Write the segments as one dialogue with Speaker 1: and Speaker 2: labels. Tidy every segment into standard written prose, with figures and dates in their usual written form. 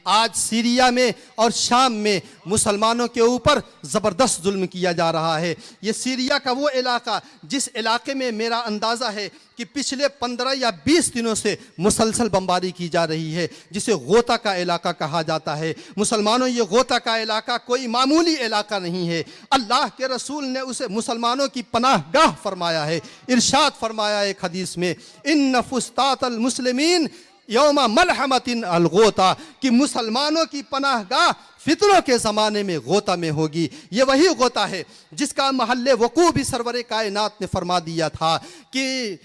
Speaker 1: आज सीरिया में और शाम में मुसलमानों के ऊपर ज़बरदस्त जुल्म किया जा रहा है। ये सीरिया का वो इलाका जिस इलाके में मेरा अंदाज़ा है कि पिछले 15 या 20 दिनों से मुसलसल बमबारी की जा रही है, जिसे गोता का इलाका कहा जाता है। मुसलमानों, ये गोता का इलाका कोई मामूली इलाका नहीं है। अल्लाह के रसूल ने उसे मुसलमानों की पनाहगाह फरमाया है। इरशाद फरमाया एक हदीस में, इन्न फुस्तातल मुस्लिमीन यौमा मलहमतिन अलगोता, कि मुसलमानों की पनाहगाह फितनों के ज़माने में गोता में होगी। ये वही गोता है जिसका महल्ले वकू भी सरवरे कायनात ने फरमा दिया था कि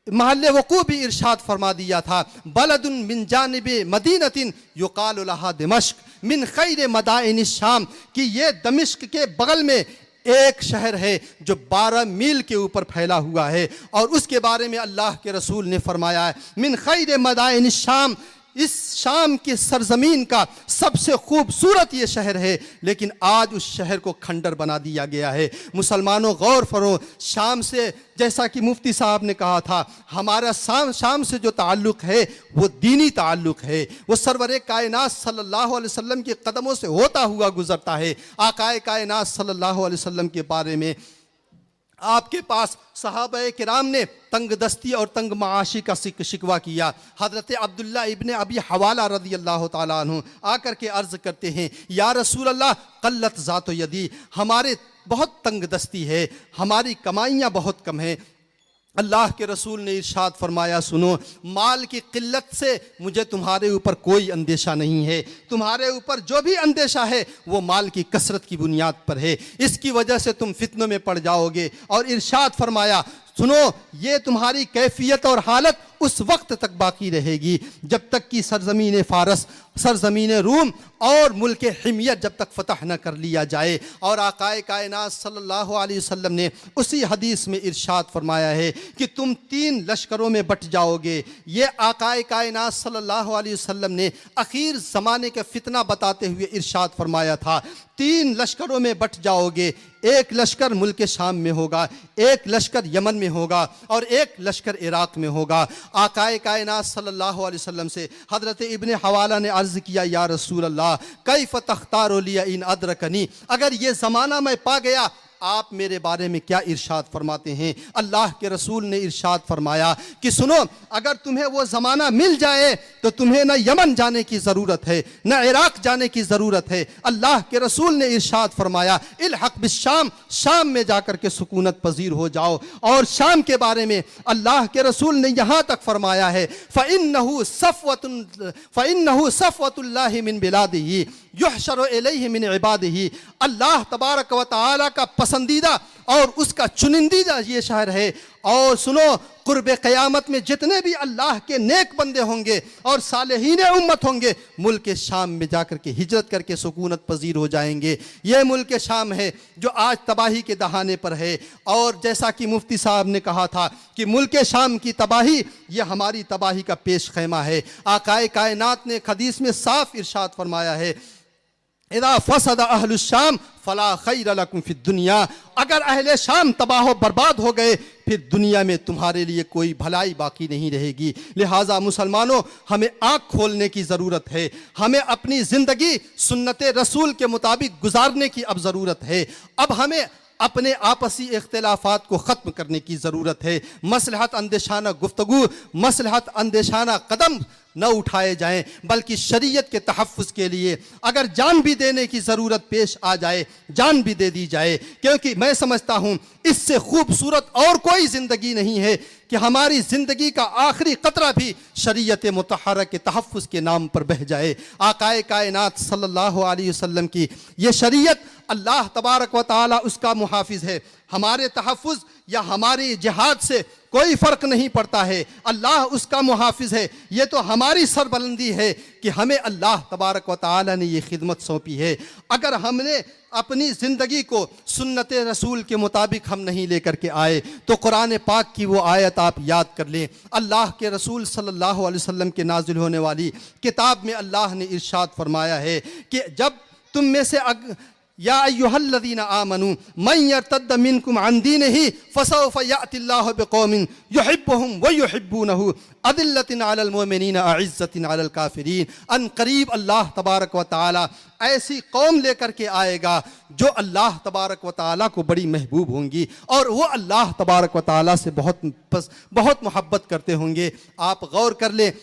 Speaker 1: महल्ले वकू भी इरशाद फरमा दिया था, बलदुन मिन जानिबे मदीनतिन युकालु लहा दिमश्क मिन खैर मदाइन शाम, कि ये दमिश्क के बगल में एक शहर है जो 12 मील के ऊपर फैला हुआ है। और उसके बारे में अल्लाह के रसूल ने फरमाया है, मिन खैर मदाइन शाम, इस शाम की सरजमीन का सबसे खूबसूरत ये शहर है, लेकिन आज उस शहर को खंडर बना दिया गया है। मुसलमानों गौर फरो, शाम से, जैसा कि मुफ्ती साहब ने कहा था, हमारा शाम से जो ताल्लुक़ है वो दीनी ताल्लुक़ है। वो सरवरे कायनात सल्लल्लाहु अलैहि वसल्लम के कदमों से होता हुआ गुजरता है। आकाए कायनात सल्लल्लाहु अलैहि वसल्लम के बारे में आपके पास सहाबा किराम ने तंग दस्ती और तंग माशी का शिकवा किया। हज़रत अब्दुल्ला इब्ने अबी हवाला रज़ी अल्लाह ताला अन्हु आकर के अर्ज़ करते हैं, या रसूल अल्लाह कल्लत ज़ातो यदी, हमारे बहुत तंग दस्ती है, हमारी कमाइयाँ बहुत कम हैं। अल्लाह के रसूल ने इरशाद फरमाया, सुनो, माल की किल्लत से मुझे तुम्हारे ऊपर कोई अंदेशा नहीं है। तुम्हारे ऊपर जो भी अंदेशा है वो माल की कसरत की बुनियाद पर है। इसकी वजह से तुम फितनों में पड़ जाओगे। और इरशाद फरमाया, सुनो, ये तुम्हारी कैफियत और हालत उस वक्त तक बाकी रहेगी जब तक कि सरजमीन फ़ारस, सरजमीन रूम और मुल्क हिमियत जब तक फ़तह न कर लिया जाए। और आकाए कायनात सल्लल्लाहु अलैहि वसल्लम ने उसी हदीस में इरशाद फरमाया है कि तुम 3 लश्करों में बट जाओगे। ये आकाए कायनात सल्लल्लाहु अलैहि वसल्लम ने आखिर ज़माने का फितना बताते हुए इरशाद फरमाया था, 3 लश्करों में बट जाओगे। एक लश्कर मुल्क शाम में होगा, एक लश्कर यमन में होगा और एक लश्कर इराक़ में होगा। आकाए कायनात सल्लल्लाहु अलैहि वसल्लम से हज़रत इब्ने हवाला ने अर्ज़ किया, या रसूल अल्लाह कैफ़ तख्तारु लिया इन अदरकनी, अगर ये ज़माना मैं पा गया आप मेरे बारे में क्या इरशाद फरमाते हैं। अल्लाह के रसूल ने इरशाद फरमाया कि सुनो, अगर तुम्हें वो ज़माना मिल जाए तो तुम्हें न यमन जाने की ज़रूरत है न इराक़ जाने की ज़रूरत है। अल्लाह के रसूल ने इरशाद फरमाया, इल्हक़ बिश्शाम, शाम में जाकर के सुकूनत पजीर हो जाओ। और शाम के बारे में अल्लाह के रसूल ने यहाँ तक फरमाया है, फ़इन्नहु सफ़वतुल्लाहि मिन बिलादिही युहशरु इलैहि मिन इबादिही, अल्लाह तबारक व तआला का पसंदीदा और उसका चुनिंदीदा ये शहर है। और सुनो, कुर्ब क़यामत में जितने भी अल्लाह के नेक बंदे होंगे और सालेहीन उम्मत होंगे, मुल्क शाम में जाकर के हिजरत करके सुकूनत पजीर हो जाएंगे। ये मुल्क शाम है जो आज तबाही के दहाने पर है। और जैसा कि मुफ्ती साहब ने कहा था कि मुल्क शाम की तबाही ये हमारी तबाही का पेश खैमा है। आकाए कायनात ने हदीस में साफ इरशाद फरमाया है, इदा फसद अहलुश्शाम फला खैर लकुम फिद दुनिया, अगर अहले शाम तबाह बर्बाद हो गए फिर दुनिया में तुम्हारे लिए कोई भलाई बाकी नहीं रहेगी। लिहाजा मुसलमानों, हमें आँख खोलने की ज़रूरत है। हमें अपनी ज़िंदगी सुन्नत रसूल के मुताबिक गुजारने की अब ज़रूरत है। अब हमें अपने आपसी इख्तिलाफात को ख़त्म करने की ज़रूरत है। मसलहत अंदेशाना गुफ्तगू, मसलहत अंदेशाना कदम न उठाए जाएं, बल्कि शरीयत के तहफ़्फ़ुज़ के लिए अगर जान भी देने की ज़रूरत पेश आ जाए, जान भी दे दी जाए। क्योंकि मैं समझता हूँ इससे खूबसूरत और कोई ज़िंदगी नहीं है कि हमारी ज़िंदगी का आखिरी क़तरा भी शरीयत मुतहर्रा के तहफ़्फ़ुज़ के नाम पर बह जाए। आकाए कायनात सल्लल्लाहु अलैहि वसल्लम की ये शरीयत, अल्लाह तबारक व तआला उसका मुहाफ़िज़ है। हमारे तहफ़्फ़ुज़ या हमारी जिहाद से कोई फ़र्क नहीं पड़ता है, अल्लाह उसका मुहाफ़िज़ है। ये तो हमारी सरबलंदी है कि हमें अल्लाह तबारक व तआला ने ये खिदमत सौंपी है। अगर हमने अपनी ज़िंदगी को सुन्नत रसूल के मुताबिक हम नहीं लेकर के आए तो कुरान पाक की वो आयत आप याद कर लें। अल्लाह के रसूल सल्लल्लाहु अलैहि वसल्लम के नाज़िल होने वाली किताब में अल्लाह ने इरशाद फरमाया है कि जब तुम में से या अय्युहल्लज़ीना आमनू मन यर्तद्द मिनकुम अन दीनिही फसौफ यातिल्लाहु बिक़ौमिन युहिब्बुहुम व युहिब्बूनहु अदिल्लतिन अलल मुमिनीन अइज़्ज़तिन अलल काफिरीन। अन करीब अल्लाह तबारक व तआला ऐसी कौम लेकर के आएगा जो अल्लाह तबारक व तआला को बड़ी महबूब होंगी और वो अल्लाह तबारक व तआला से बहुत मोहब्बत करते होंगे। आप गौर कर ले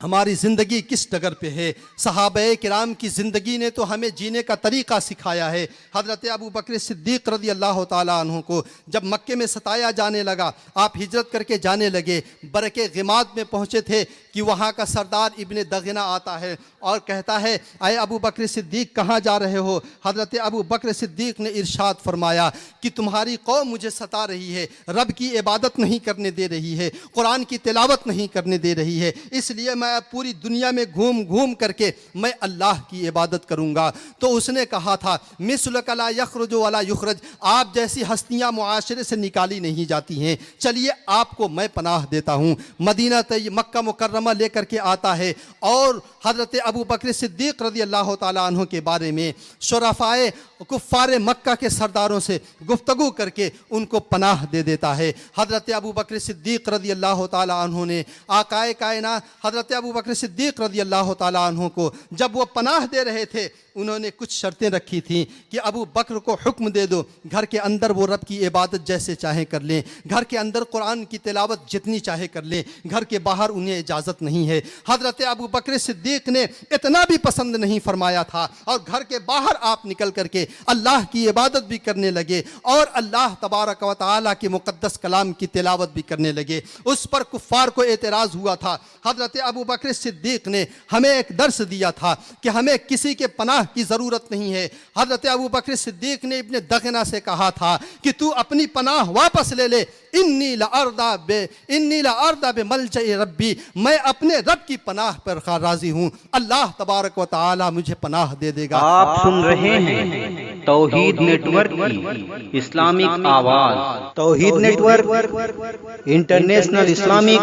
Speaker 1: हमारी ज़िंदगी किस डगर पे है। सहाबाए किराम की ज़िंदगी ने तो हमें जीने का तरीक़ा सिखाया है। हज़रत अबू बकर सिद्दीक़ रज़ी अल्लाह ताला अन्हु को जब मक्के में सताया जाने लगा, आप हिजरत करके जाने लगे, बरके गिमाद में पहुँचे थे कि वहाँ का सरदार इब्ने दगना आता है और कहता है, आए अबू बकर सिद्दीक़ कहाँ जा रहे हो। हज़रत अबू बकर सिद्दीक़ ने इरशाद फरमाया कि तुम्हारी कौम मुझे सता रही है, रब की इबादत नहीं करने दे रही है, कुरान की तिलावत नहीं करने दे रही है, इसलिए मैं पूरी दुनिया में घूम घूम करके मैं अल्लाह की इबादत करूंगा। तो उसने कहा था, मिस्लक ला यखरुजु वला युखरज, आप जैसी हस्तियां मुआशरे से निकाली नहीं जाती हैं, चलिए आपको मैं पनाह देता हूं। मदीना मक्का मुकर्रमा लेकर के आता है और हज़रत अबू बकर सिद्दीक़ रज़ी अल्लाह ताला अन्हु के बारे में शुरफ़ाए कुफ़ारे मक्का के सरदारों से गुफ्तगू करके उनको पनाह दे देता है। हज़रत अबू बकर सिद्दीक़ रज़ी अल्लाह ताला अन्हु ने आकाए कायनात हज़रत अबू बकर सिद्दीक़ रज़ी अल्लाह ताला अन्हु को जब वो पनाह दे रहे थे, उन्होंने कुछ शर्तें रखी थी कि अबू बकर को हुक्म दे दो, घर के अंदर वो रब की इबादत जैसे चाहे कर लें, घर के अंदर कुरान की तिलावत जितनी चाहे कर लें, घर के बाहर उन्हें इजाज़त नहीं है। हज़रत अबू बकर सिद्दीक़ ने इतना भी पसंद नहीं फरमाया था और घर के बाहर आप निकल करके अल्लाह की इबादत भी करने लगे और अल्लाह तबारक व तआला के मुक़द्दस कलाम की तिलावत भी करने लगे। उस पर कुफ़ार को एतराज़ हुआ था। हज़रत अबू बकर सिद्दीक़ ने हमें एक दर्स दिया था कि हमें किसी के पनाह की ज़रूरत नहीं है। हज़रत अबू बकर सिद्दीक़ ने इब्ने दगना से कहा था कि तू अपनी पनाह वापस ले ले, इन्नी ला अर्दा बे मलजए रब्बी, मैं अपने रब की पनाह पर राज़ी हूँ, अल्लाह तबारक व तआला मुझे पनाह दे देगा।
Speaker 2: आप सुन रहे हैं तौहीद नेटवर्क की इस्लामिक आवाज़, Tauheed network international Islamic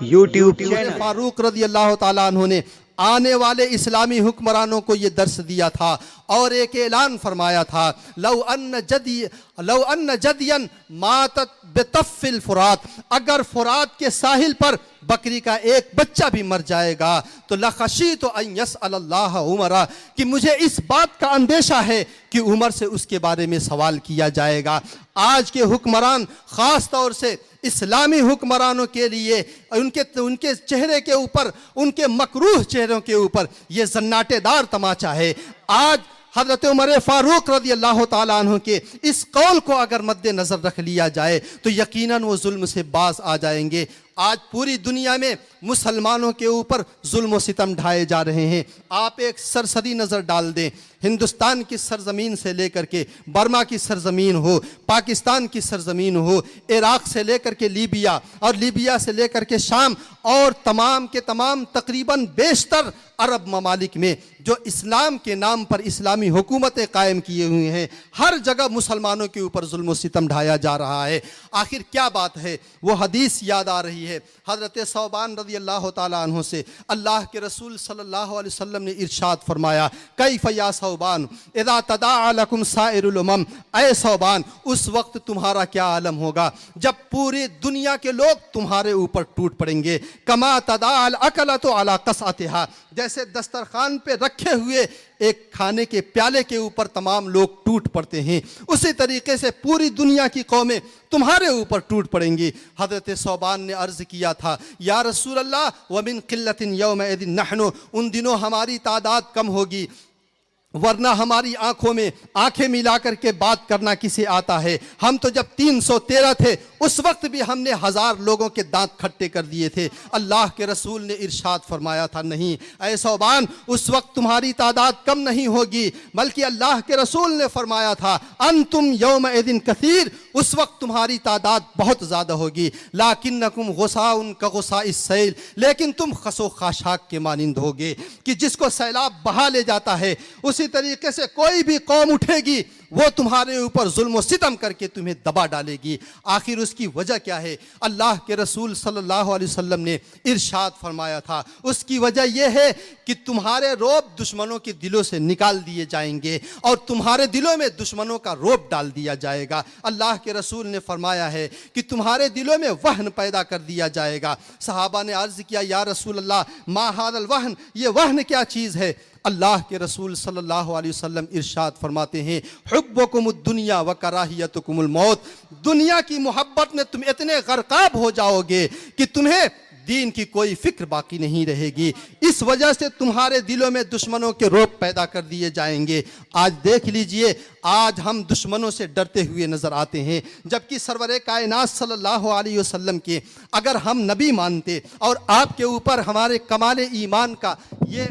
Speaker 2: YouTube channel.
Speaker 1: Farooq रज़ी अल्लाह ताला अन्हु ने आने वाले इस्लामी हुक्मरानों को ये दर्स दिया था और एक ऐलान फरमाया था, लौ अन्न जदियन मातत बेतफ़िल फुरात, अगर फुरात के साहिल पर बकरी का एक बच्चा भी मर जाएगा तो लखशी तो यस्अल्लाह उमरा, कि मुझे इस बात का अंदेशा है कि उमर से उसके बारे में सवाल किया जाएगा। आज के हुक्मरान ख़ास तौर से इस्लामी हुक्मरानों के लिए उनके चेहरे के ऊपर, उनके मकरूह चेहरों के ऊपर ये जन्नाटेदार तमाचा है। आज हज़रत उमर फ़ारूक रज़ी अल्लाह ताला अन्हु के इस कौल को अगर मद्दे नज़र रख लिया जाए तो यकीनन वो जुल्म से बाज आ जाएंगे। आज पूरी दुनिया में मुसलमानों के ऊपर जुल्म व सितम ढाए जा रहे हैं। आप एक सरसरी नज़र डाल दें, हिंदुस्तान की सरज़मीन से लेकर के बर्मा की सरज़मीन हो, पाकिस्तान की सरज़मीन हो, इराक़ से लेकर के लीबिया और लीबिया से लेकर के शाम और तमाम के तमाम तकरीबन बेशतर अरब ममालिक में जो इस्लाम के नाम पर इस्लामी हुकूमतें कायम किए हुए हैं, हर जगह मुसलमानों के ऊपर जुल्म व सितम ढाया जा रहा है। आखिर क्या बात है? वो हदीस याद आ रही है हज़रत सौबान रज़ी अल्लाह ताला अन्हु से। अल्लाह के रसूल सल्लल्लाहु अलैहि वसल्लम ने इरशाद फरमाया, कैफ़ या सौबान इज़ा तदाअ लकुम साइरुल उमम, ऐ सौबान उस वक्त तुम्हारा क्या आलम होगा जब पूरी दुनिया के लोग तुम्हारे ऊपर टूट पड़ेंगे। कमा तदाअल अकलतु अला क़सअतिहा, जैसे दस्तरखान पे रखे हुए एक खाने के प्याले के ऊपर तमाम लोग टूट पड़ते हैं, उसी तरीके से पूरी दुनिया की कौमें तुम्हारे ऊपर टूट पड़ेंगी। हज़रत सौबान ने अर्ज़ किया था, या रसूल अल्लाह व मिन क़िल्लतिन यौमइज़िन नहनु, उन दिनों हमारी तादाद कम होगी, वरना हमारी आंखों में आंखें मिलाकर के बात करना किसे आता है। हम तो जब 313 थे उस वक्त भी हमने 1000 लोगों के दांत खट्टे कर दिए थे। अल्लाह के रसूल ने इरशाद फरमाया था, नहीं ऐ सौबान उस वक्त तुम्हारी तादाद कम नहीं होगी, बल्कि अल्लाह के रसूल ने फरमाया था, अंतुम यौमइज़िन कसीर, उस वक्त तुम्हारी तादाद बहुत ज़्यादा होगी। लाकिन्नकुम गुसाउन का गुसाइस सैल, लेकिन तुम खसो खाशाक के मानिंद होगे कि जिसको सैलाब बहा ले जाता है उसी तरीके से कोई भी कौम उठेगी वो तुम्हारे ऊपर जुल्म सितम करके तुम्हें दबा डालेगी। आखिर उसकी वजह क्या है? अल्लाह के रसूल सल्लल्लाहु अलैहि वसल्लम ने इरशाद फरमाया था, उसकी वजह यह है कि तुम्हारे रोब दुश्मनों के दिलों से निकाल दिए जाएंगे और तुम्हारे दिलों में दुश्मनों का रोब डाल दिया जाएगा। अल्लाह के रसूल ने फरमाया है कि तुम्हारे दिलों में वहन पैदा कर दिया जाएगा। सहाबा ने अर्ज किया, या रसूल अल्लाह, मा हादल वहन, ये वहन क्या चीज़ है? अल्लाह के रसूल सल्लल्लाहु अलैहि वसल्लम इरशाद फरमाते हैं, हुब्बुकुमुद दुनिया व कराहियतुकुमुल मौत। दुनिया की मोहब्बत में तुम इतने गर्काब हो जाओगे कि तुम्हें दीन की कोई फिक्र बाकी नहीं रहेगी। इस वजह से तुम्हारे दिलों में दुश्मनों के रोब पैदा कर दिए जाएंगे। आज देख लीजिए, आज हम दुश्मनों से डरते हुए नजर आते हैं, जबकि सरवरे कायनात सल्लल्लाहु अलैहि वसल्लम के अगर हम नबी मानते और आपके ऊपर हमारे कमाल ईमान का ये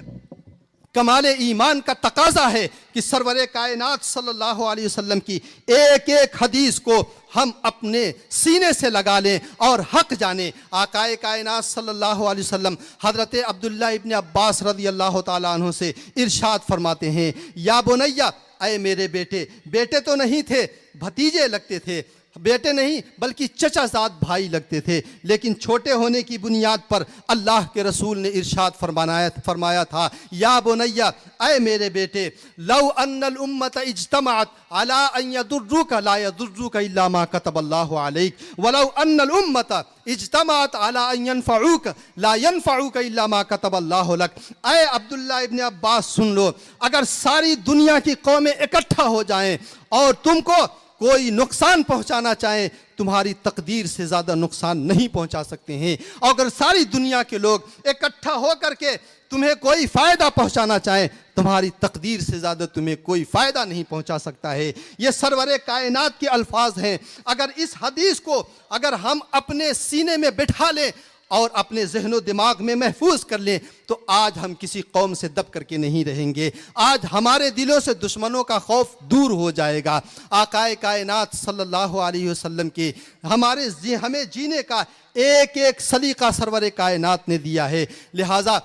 Speaker 1: कमाल ईमान का तकाजा है कि सरवरे कायनात सल्लल्लाहु अलैहि वसल्लम की एक एक हदीस को हम अपने सीने से लगा लें और हक जाने। आकाए कायनात सल्लल्लाहु अलैहि वसल्लम हज़रत अब्दुल्लाह इब्न अब्बास रज़ी अल्लाह ताला अन्हु से इरशाद फरमाते हैं, या बुनैया, अय मेरे बेटे, बेटे तो नहीं थे, भतीजे लगते थे, बेटे नहीं बल्कि चचाजाद भाई लगते थे, लेकिन छोटे होने की बुनियाद पर अल्लाह के रसूल ने इरशाद फरमाया था, या बुनैया, अय मेरे बेटे, लौ अन्नल उम्मत इज्तमाअत अला अन यदुर्रुका ला यदुर्रुका इल्ला मा कतबल्लाहु अलैक वलौ अन्नल उम्मत इज्तमाअत अला अन यनफउका ला यनफउका इल्ला मा कतबल्लाहु लक। अय अब्दुल्लाह इब्न अब्बास, सुन लो, अगर सारी दुनिया की कौमें इकट्ठा हो जाएं और तुमको कोई नुकसान पहुंचाना चाहे, तुम्हारी तकदीर से ज़्यादा नुकसान नहीं पहुंचा सकते हैं। और अगर सारी दुनिया के लोग इकट्ठा होकर के तुम्हें कोई फ़ायदा पहुंचाना चाहे, तुम्हारी तकदीर से ज़्यादा तुम्हें कोई फ़ायदा नहीं पहुंचा सकता है। ये सरवरे कायनात के अल्फाज हैं। अगर इस हदीस को अगर हम अपने सीने में बिठा लें और अपने जहनो दिमाग में महफूज कर लें, तो आज हम किसी कौम से दब करके नहीं रहेंगे। आज हमारे दिलों से दुश्मनों का खौफ दूर हो जाएगा। आकाए कायनात सल्लल्लाहु अलैहि वसल्लम के हमें जीने का एक एक सलीका सरवरे कायनात ने दिया है। लिहाजा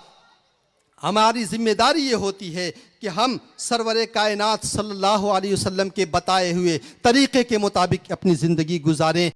Speaker 1: हमारी जिम्मेदारी ये होती है कि हम सरवरे कायनात सल्लल्लाहु अलैहि वसल्लम के बताए हुए तरीक़े के मुताबिक अपनी ज़िंदगी गुजारें।